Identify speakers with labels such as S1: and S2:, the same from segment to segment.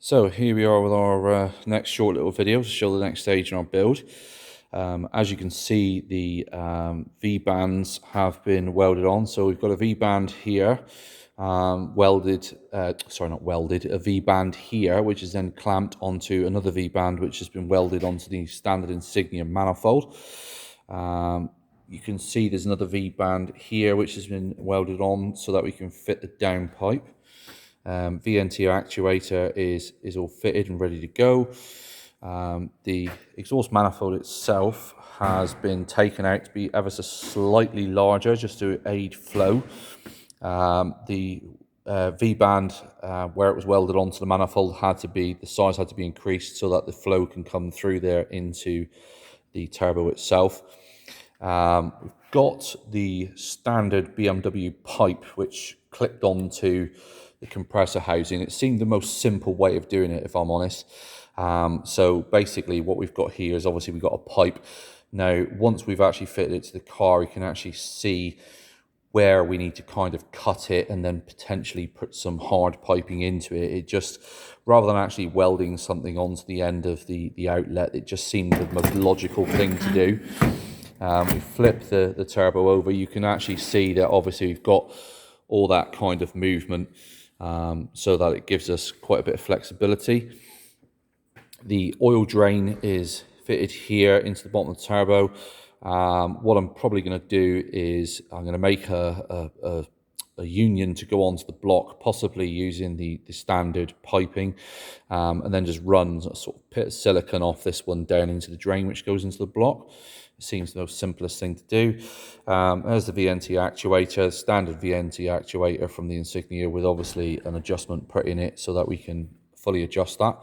S1: So here we are with our next short little video to show the next stage in our build. As you can see, the V-bands have been welded on. So we've got a V-band here, a V-band here, which is then clamped onto another V-band, which has been welded onto the standard insignia manifold. You can see there's another V-band here, which has been welded on so that we can fit the downpipe. VNT actuator is all fitted and ready to go. The exhaust manifold itself has been taken out to be ever so slightly larger just to aid flow. The V-band, where it was welded onto the manifold, the size had to be increased so that the flow can come through there into the turbo itself. We've got the standard BMW pipe which clipped onto the compressor housing. It seemed the most simple way of doing it, if I'm honest. So basically what we've got here is obviously we've got a pipe. Now, once we've actually fitted it to the car, we can actually see where we need to kind of cut it and then potentially put some hard piping into it. It just, rather than actually welding something onto the end of the outlet, it just seemed the most logical thing to do. We flip the turbo over. You can actually see that obviously we've got all that kind of movement, so that it gives us quite a bit of flexibility. The oil drain is fitted here into the bottom of the turbo. What I'm probably going to do is I'm going to make a union to go onto the block, possibly using the standard piping, and then just run a sort of bit of silicone off this one down into the drain which goes into the block. It seems the most simplest thing to do. There's the VNT actuator, standard VNT actuator from the insignia with obviously an adjustment put in it so that we can fully adjust that.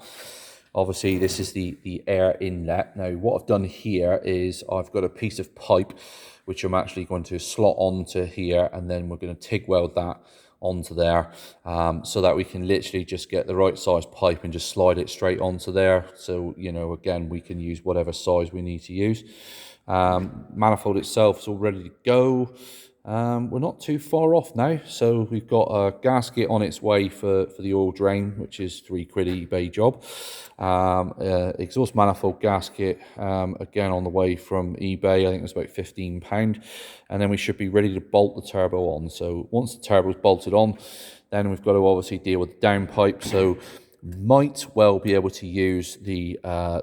S1: Obviously, this is the air inlet. Now, what I've done here is I've got a piece of pipe which I'm actually going to slot onto here, and then we're going to TIG weld that onto there, so that we can literally just get the right size pipe and just slide it straight onto there. So, you know, again, we can use whatever size we need to use. Manifold itself is all ready to go. We're not too far off now, so we've got a gasket on its way for the oil drain, which is £3 eBay job. Exhaust manifold gasket, again on the way from eBay. I think it's about £15, and then we should be ready to bolt the turbo on. So once the turbo is bolted on, then we've got to obviously deal with the downpipe. So might well be able to use the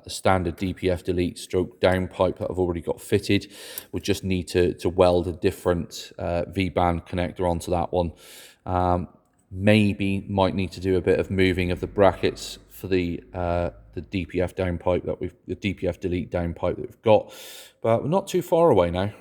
S1: standard DPF delete stroke downpipe that I've already got fitted. We just need to weld a different V-band connector onto that one. Maybe might need to do a bit of moving of the brackets for the DPF downpipe the DPF delete downpipe that we've got, but we're not too far away now.